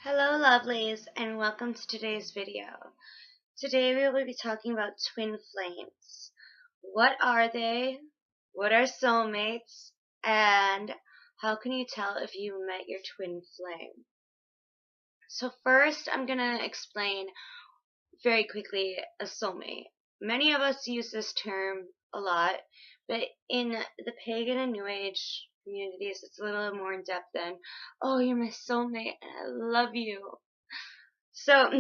Hello lovelies and welcome to today's video. Today we will be talking about twin flames. What are they? What are soulmates? And how can you tell if you met your twin flame? So first I'm going to explain very quickly a soulmate. Many of us use this term a lot, but in the pagan and new age communities it's a little more in depth than, oh, you're my soulmate and I love you. So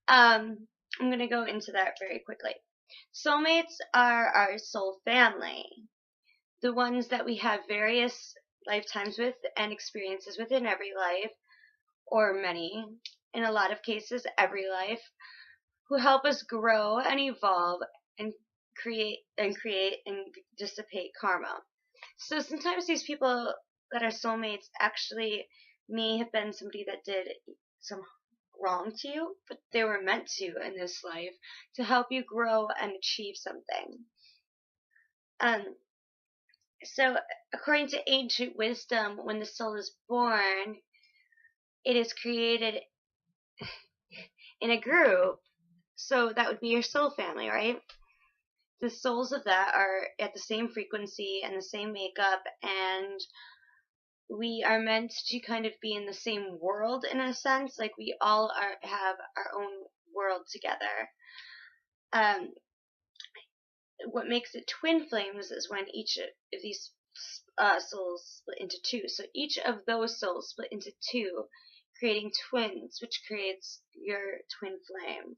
I'm going to go into that very quickly. Soulmates are our soul family, the ones that we have various lifetimes with and experiences with in every life, or many, in a lot of cases, every life, who help us grow and evolve and create and dissipate karma. So sometimes these people that are soulmates actually may have been somebody that did some wrong to you, but they were meant to in this life to help you grow and achieve something. So according to ancient wisdom, when the soul is born, it is created in a group. So that would be your soul family, right? The souls of that are at the same frequency and the same makeup, and we are meant to kind of be in the same world in a sense. Like we all have our own world together. What makes it twin flames is when each of these souls split into two. So each of those souls split into two, creating twins, which creates your twin flame.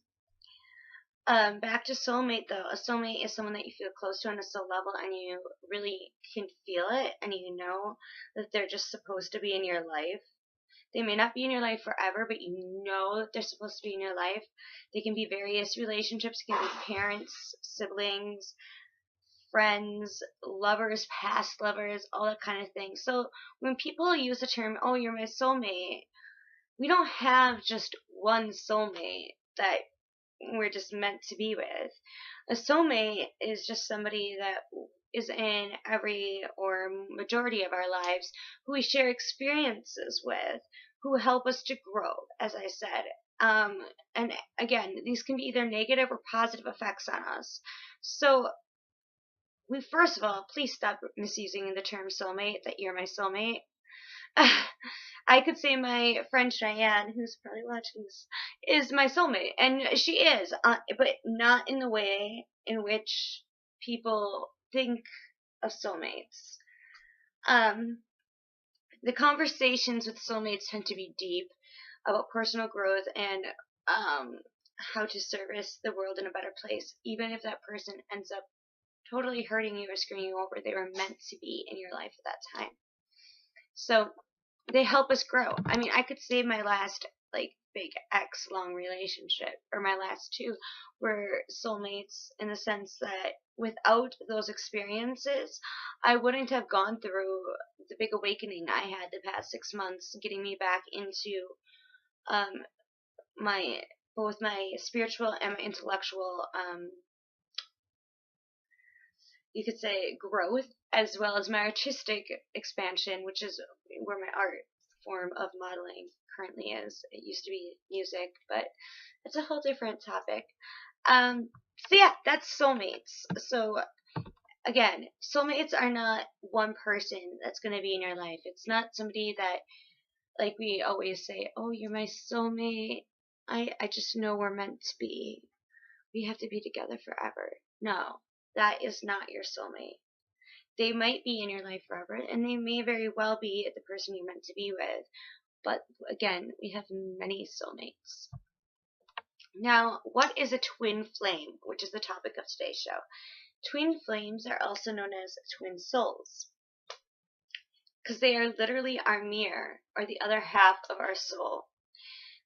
Back to soulmate though. A soulmate is someone that you feel close to on a soul level and you really can feel it and you know that they're just supposed to be in your life. They may not be in your life forever, but you know that they're supposed to be in your life. They can be various relationships. It can be parents, siblings, friends, lovers, past lovers, all that kind of thing. So when people use the term, oh, you're my soulmate, we don't have just one soulmate that we're just meant to be with. A soulmate is just somebody that is in every or majority of our lives who we share experiences with, who help us to grow, as I said. And again, these can be either negative or positive effects on us. So first of all, please stop misusing the term soulmate, that you're my soulmate. I could say my friend Cheyenne, who's probably watching this, is my soulmate, and she is, but not in the way in which people think of soulmates. The conversations with soulmates tend to be deep about personal growth and how to service the world in a better place, even if that person ends up totally hurting you or screwing you over. They were meant to be in your life at that time. So they help us grow. I mean, I could say my last big X long relationship, or my last two, were soulmates in the sense that without those experiences, I wouldn't have gone through the big awakening I had the past 6 months, getting me back into both my spiritual and my intellectual you could say growth, as well as my artistic expansion, which is where my art form of modeling currently is. It used to be music, but it's a whole different topic. So yeah, that's soulmates. So again, soulmates are not one person that's going to be in your life. It's not somebody that, like we always say, oh, you're my soulmate. I just know we're meant to be. We have to be together forever. No, that is not your soulmate. They might be in your life forever, and they may very well be the person you're meant to be with. But again, we have many soulmates. Now, what is a twin flame, which is the topic of today's show? Twin flames are also known as twin souls, because they are literally our mirror, or the other half of our soul.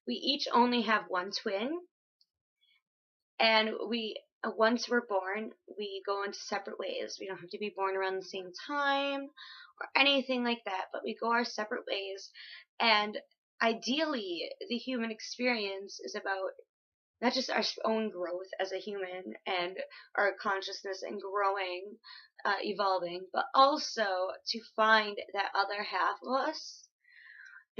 We each only have one twin, and once we're born, we go into separate ways. We don't have to be born around the same time or anything like that, but we go our separate ways. And ideally, the human experience is about not just our own growth as a human and our consciousness and growing, evolving, but also to find that other half of us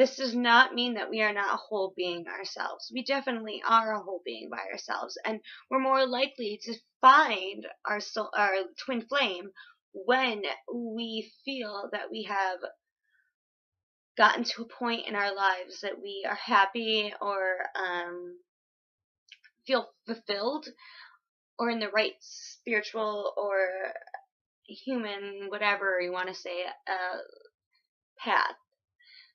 this does not mean that we are not a whole being ourselves. We definitely are a whole being by ourselves, and we're more likely to find our soul, our twin flame, when we feel that we have gotten to a point in our lives that we are happy, or feel fulfilled, or in the right spiritual or human, whatever you want to say, path.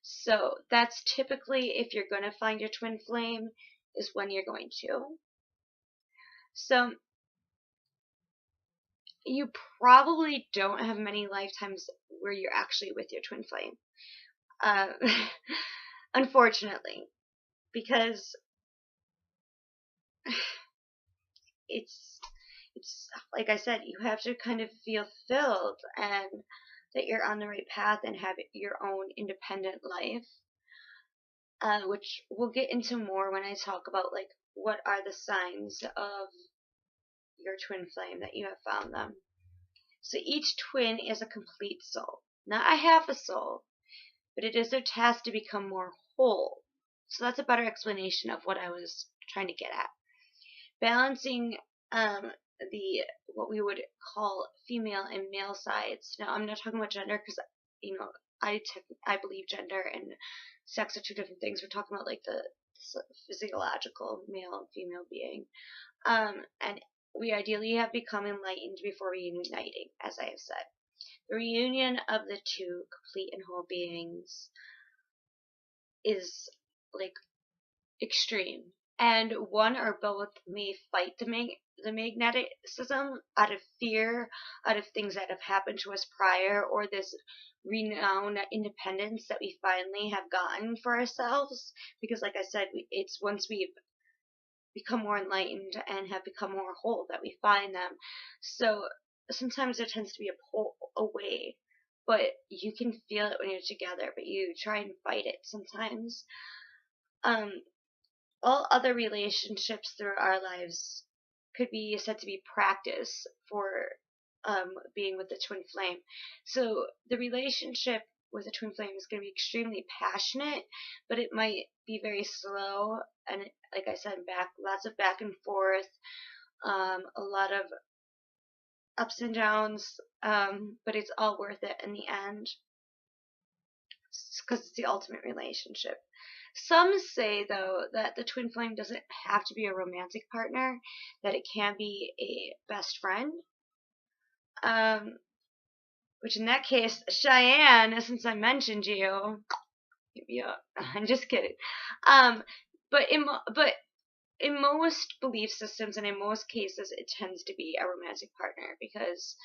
So that's typically, if you're going to find your twin flame, is when you're going to. So you probably don't have many lifetimes where you're actually with your twin flame. Unfortunately, because it's like I said, you have to kind of feel filled and that you're on the right path and have your own independent life, which we'll get into more when I talk about like what are the signs of your twin flame that you have found them. So each twin is a complete soul, not a half a soul, but it is their task to become more whole. So that's a better explanation of what I was trying to get at. Balancing the what we would call female and male sides. Now, I'm not talking about gender because, you know, I believe gender and sex are two different things. We're talking about like the physiological male and female being. And we ideally have become enlightened before reuniting, as I have said. The reunion of the two complete and whole beings is like extreme, and one or both may fight the magnetism out of fear, out of things that have happened to us prior, or this renowned independence that we finally have gotten for ourselves. Because like I said, it's once we've become more enlightened and have become more whole that we find them. So sometimes there tends to be a pull away, but you can feel it when you're together, but you try and fight it sometimes. All other relationships through our lives could be said to be practice for being with the twin flame. So the relationship with a twin flame is going to be extremely passionate, but it might be very slow, and like I said, lots of back and forth, a lot of ups and downs, but it's all worth it in the end because it's the ultimate relationship. Some say, though, that the twin flame doesn't have to be a romantic partner, that it can be a best friend. Which in that case, Cheyenne, since I mentioned you, yeah, I'm just kidding. But in most belief systems and in most cases, it tends to be a romantic partner because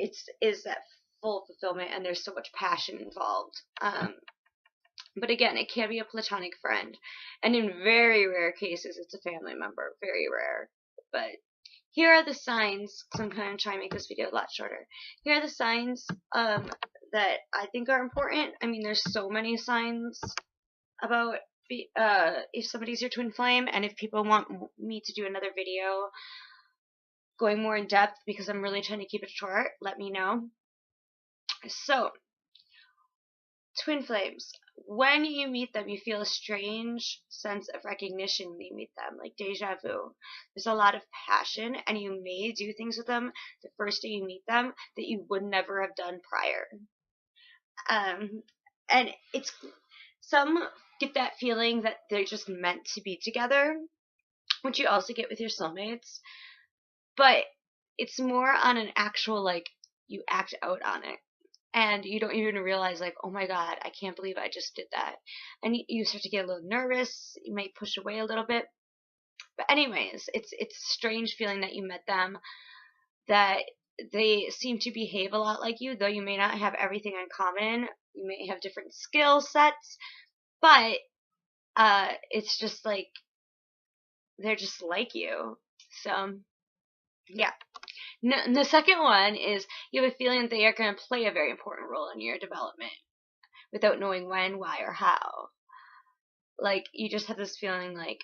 is that full fulfillment and there's so much passion involved. But again, it can be a platonic friend, and in very rare cases, it's a family member. Very rare. But here are the signs, because I'm kind of trying to make this video a lot shorter. Here are the signs that I think are important. I mean, there's so many signs about if somebody's your twin flame, and if people want me to do another video going more in depth, because I'm really trying to keep it short, let me know. So, twin flames. When you meet them, you feel a strange sense of recognition when you meet them, like deja vu. There's a lot of passion, and you may do things with them the first day you meet them that you would never have done prior. And it's some get that feeling that they're just meant to be together, which you also get with your soulmates. But it's more on an actual, like, you act out on it. And you don't even realize, like, oh my god, I can't believe I just did that. And you start to get a little nervous. You might push away a little bit. But anyways, it's a strange feeling that you met them, that they seem to behave a lot like you, though you may not have everything in common. You may have different skill sets, but it's just like they're just like you. So, yeah. The second one is you have a feeling that they are going to play a very important role in your development without knowing when, why, or how. Like, you just have this feeling like,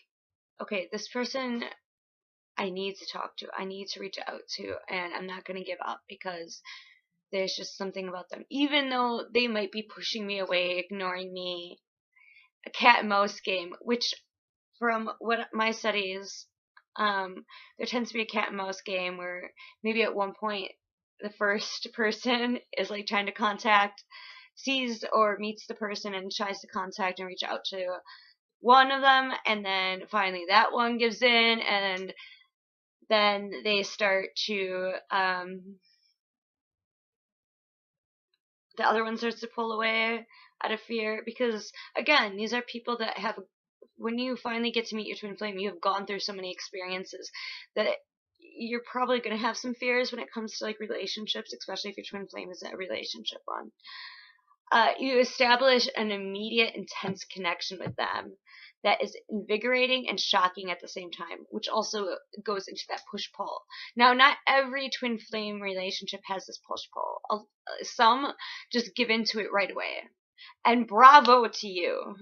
okay, this person I need to talk to, I need to reach out to, and I'm not going to give up because there's just something about them. Even though they might be pushing me away, ignoring me, a cat and mouse game, which from what my studies, there tends to be a cat and mouse game where maybe at one point the first person is like trying to sees or meets the person and tries to contact and reach out to one of them, and then finally that one gives in, and then they start to, the other one starts to pull away out of fear, because again, these are people that have, when you finally get to meet your twin flame, you have gone through so many experiences that you're probably going to have some fears when it comes to like relationships, especially if your twin flame is a relationship one. You establish an immediate, intense connection with them that is invigorating and shocking at the same time, which also goes into that push-pull. Now, not every twin flame relationship has this push-pull. Some just give into it right away. And bravo to you.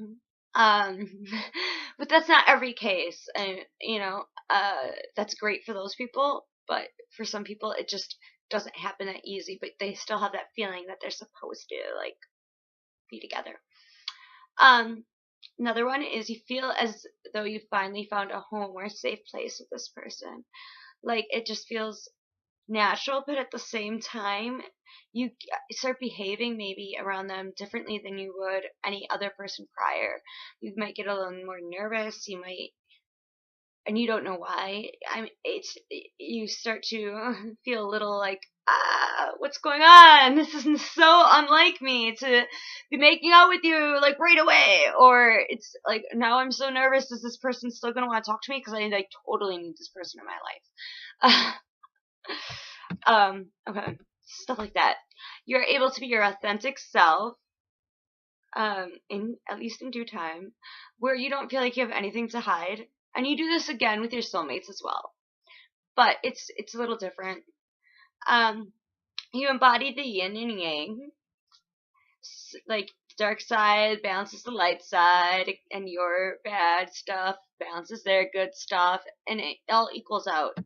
But that's not every case. And, that's great for those people, but for some people, it just doesn't happen that easy, but they still have that feeling that they're supposed to, like, be together. Another one is you feel as though you finally found a home or a safe place with this person. Like, it just feels natural, but at the same time, you start behaving maybe around them differently than you would any other person prior. You might get a little more nervous, and you don't know why. You start to feel a little like, what's going on? This is so unlike me to be making out with you like right away. Or it's like, now I'm so nervous. Is this person still gonna want to talk to me? Because I like totally need this person in my life. Okay, stuff like that. You're able to be your authentic self, at least in due time, where you don't feel like you have anything to hide. And you do this again with your soulmates as well, but it's a little different. You embody the yin and yang, like dark side balances the light side, and your bad stuff balances their good stuff, and it all equals out.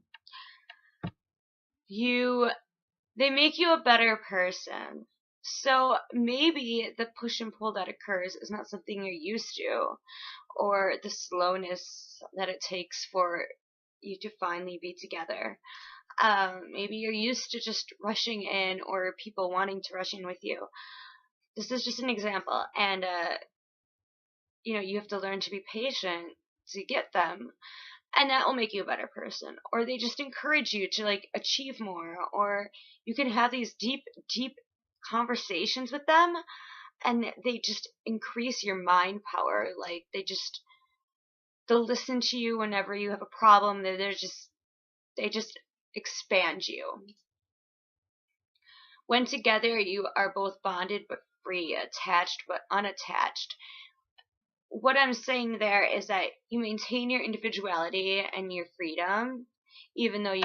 They make you a better person. So maybe the push and pull that occurs is not something you're used to, or the slowness that it takes for you to finally be together. Maybe you're used to just rushing in, or people wanting to rush in with you. This is just an example, and you have to learn to be patient to get them, and that will make you a better person. Or they just encourage you to like achieve more, or you can have these deep conversations with them, and they just increase your mind power. Like they'll listen to you whenever you have a problem. They just expand you. When together, you are both bonded but free, attached but unattached. What I'm saying there is that you maintain your individuality and your freedom, even though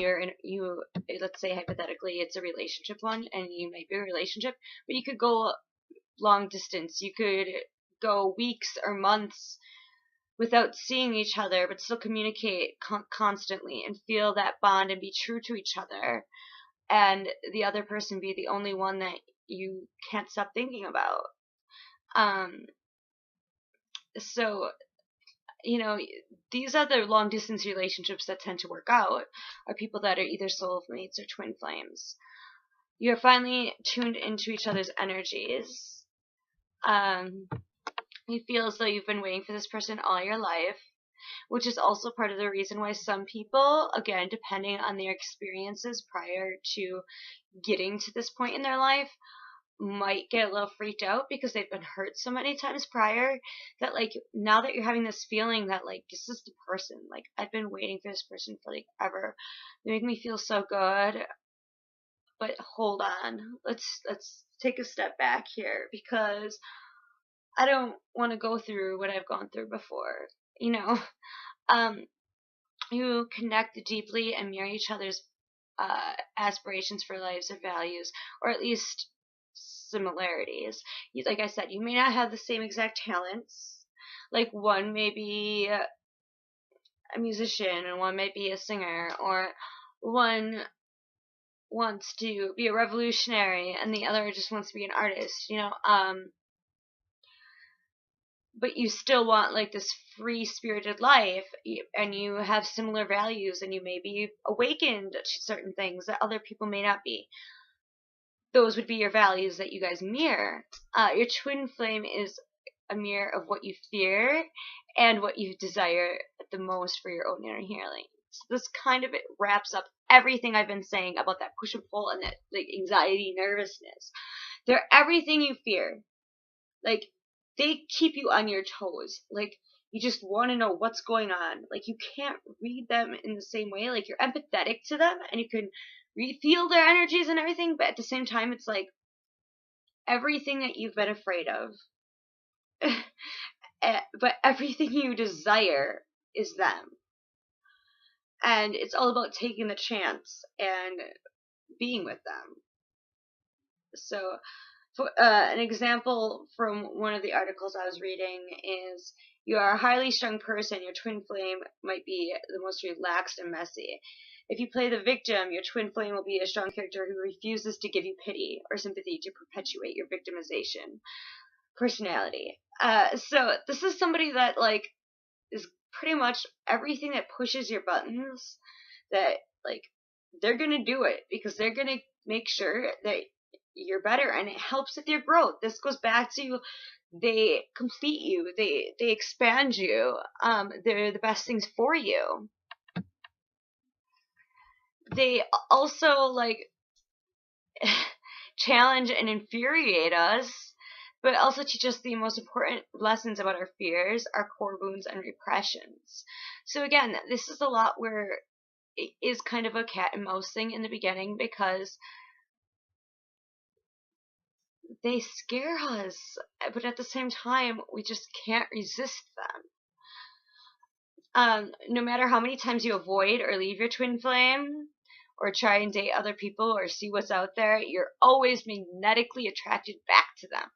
let's say hypothetically it's a relationship one, and you might be a relationship, but you could go long distance. You could go weeks or months without seeing each other, but still communicate constantly and feel that bond and be true to each other, and the other person be the only one that you can't stop thinking about. So, these other long distance relationships that tend to work out are people that are either soulmates or twin flames. You're finally tuned into each other's energies. You feel as though you've been waiting for this person all your life, which is also part of the reason why some people, again, depending on their experiences prior to getting to this point in their life, might get a little freaked out because they've been hurt so many times prior that, like, now that you're having this feeling that, like, this is the person, like, I've been waiting for this person for, like, ever. They make me feel so good. But hold on. Let's take a step back here, because I don't want to go through what I've gone through before. You connect deeply and mirror each other's aspirations for lives or values, or at least similarities. Like I said, you may not have the same exact talents. Like, one may be a musician and one might be a singer, or one wants to be a revolutionary and the other just wants to be an artist, but you still want like this free spirited life, and you have similar values, and you may be awakened to certain things that other people may not be. Those would be your values that you guys mirror. Your twin flame is a mirror of what you fear and what you desire the most for your own inner healing. So this kind of wraps up everything I've been saying about that push and pull and that like anxiety, nervousness. They're everything you fear. Like, they keep you on your toes. Like, you just want to know what's going on. Like, you can't read them in the same way. Like, you're empathetic to them and you can feel their energies and everything, but at the same time, it's like everything that you've been afraid of, but everything you desire is them. And it's all about taking the chance and being with them. So, for, an example from one of the articles I was reading is, you are a highly strung person. Your twin flame might be the most relaxed and messy. If you play the victim, your twin flame will be a strong character who refuses to give you pity or sympathy to perpetuate your victimization personality. So this is somebody that like is pretty much everything that pushes your buttons, that like they're gonna do it because they're gonna make sure that you're better, and it helps with your growth. This goes back to, they complete you, they expand you, they're the best things for you. They also like challenge and infuriate us, but also teach us the most important lessons about our fears, our core wounds, and repressions. So again, this is a lot where it is kind of a cat and mouse thing in the beginning, because they scare us, but at the same time, we just can't resist them. No matter how many times you avoid or leave your twin flame, or try and date other people, or see what's out there, you're always magnetically attracted back to them.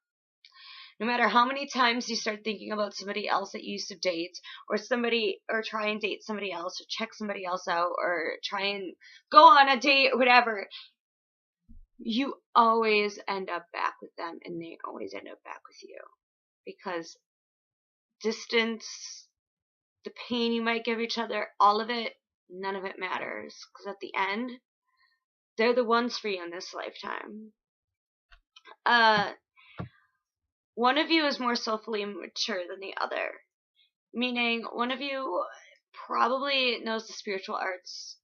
No matter how many times you start thinking about somebody else that you used to date, or try and date somebody else, or check somebody else out, or try and go on a date, or whatever, you always end up back with them, and they always end up back with you. Because distance, the pain you might give each other, all of it, none of it matters. Because at the end, they're the ones for you in this lifetime. One of you is more soulfully mature than the other. Meaning, one of you probably knows the spiritual arts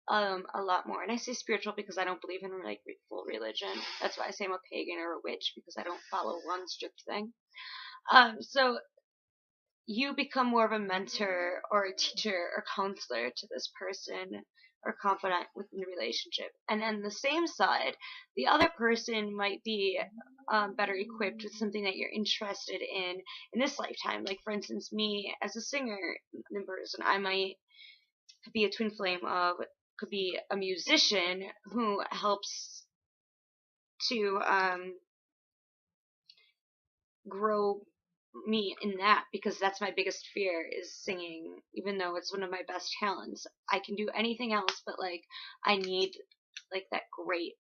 a lot more. And I say spiritual because I don't believe in like full religion. That's why I say I'm a pagan or a witch, because I don't follow one strict thing. So you become more of a mentor or a teacher or counselor to this person, or confidant within the relationship. And on the same side, the other person might be better equipped with something that you're interested in this lifetime. Like, for instance, me as a singer in person, I might be a twin flame of, could be a musician who helps to grow me in that, because that's my biggest fear, is singing. Even though it's one of my best talents, I can do anything else, but like I need like that great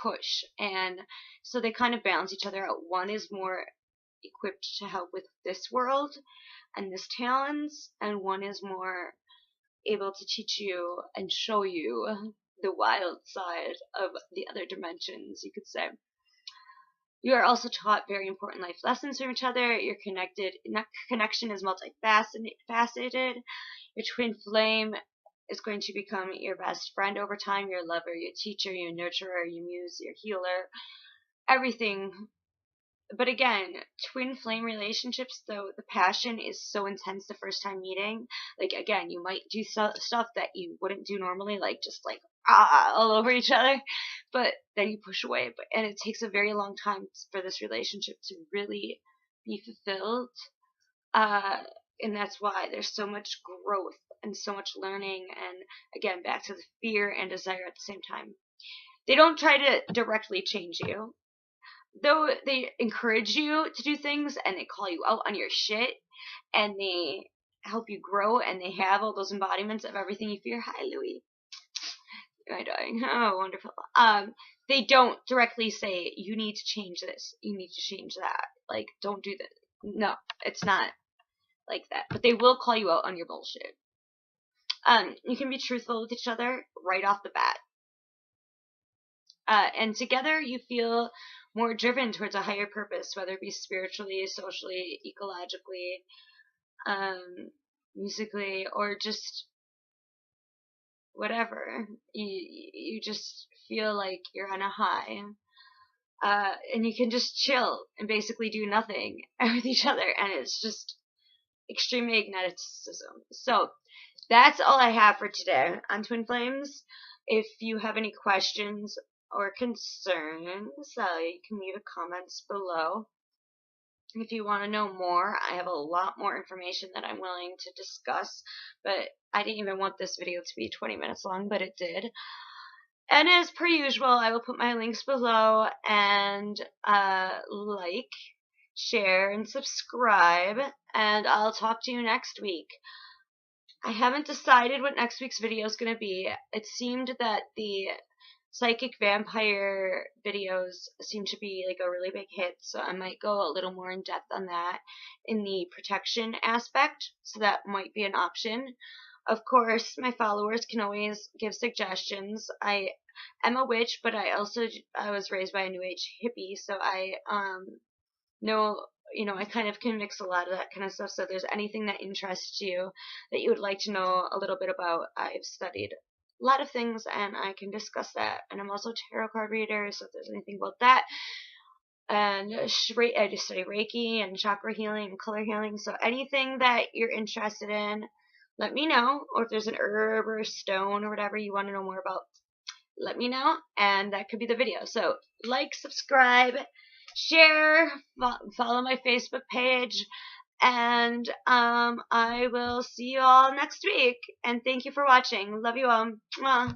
push. And so they kind of balance each other out. One is more equipped to help with this world and this talents, and one is more able to teach you and show you the wild side of the other dimensions, you could say. You are also taught very important life lessons from each other. Your connection is multifaceted. Your twin flame is going to become your best friend over time, your lover, your teacher, your nurturer, your muse, your healer, everything. But again, twin flame relationships, though, the passion is so intense the first time meeting. Like, again, you might do stuff that you wouldn't do normally, like just like all over each other, but then you push away. And it takes a very long time for this relationship to really be fulfilled. And that's why there's so much growth and so much learning. And again, back to the fear and desire at the same time. They don't try to directly change you, though they encourage you to do things, and they call you out on your shit, and they help you grow, and they have all those embodiments of everything you fear. Hi, Louie. I doing? Oh, wonderful. They don't directly say, you need to change this, you need to change that. Like, don't do this. No, it's not like that. But they will call you out on your bullshit. You can be truthful with each other right off the bat. And together you feel more driven towards a higher purpose, whether it be spiritually, socially, ecologically, musically, or just whatever. You just feel like you're on a high. And you can just chill and basically do nothing with each other, and it's just extreme magneticism. So that's all I have for today on Twin Flames. If you have any questions or concerns, you can leave comments below. If you want to know more, I have a lot more information that I'm willing to discuss, but I didn't even want this video to be 20 minutes long, but it did. And as per usual, I will put my links below, and like, share, and subscribe, and I'll talk to you next week. I haven't decided what next week's video is going to be. It seemed that the psychic vampire videos seem to be like a really big hit, so I might go a little more in depth on that in the protection aspect, so that might be an option. Of course, my followers can always give suggestions. I am a witch, but I was raised by a New Age hippie, so I know, I kind of can mix a lot of that kind of stuff. So if there's anything that interests you that you would like to know a little bit about, I've studied a lot of things and I can discuss that. And I'm also a tarot card reader, so if there's anything about that. And I just study Reiki and chakra healing and color healing. So anything that you're interested in, let me know. Or if there's an herb or a stone or whatever you want to know more about, let me know. And that could be the video. So like, subscribe, share, follow my Facebook page, and I will see you all next week. And thank you for watching. Love you all. Mwah.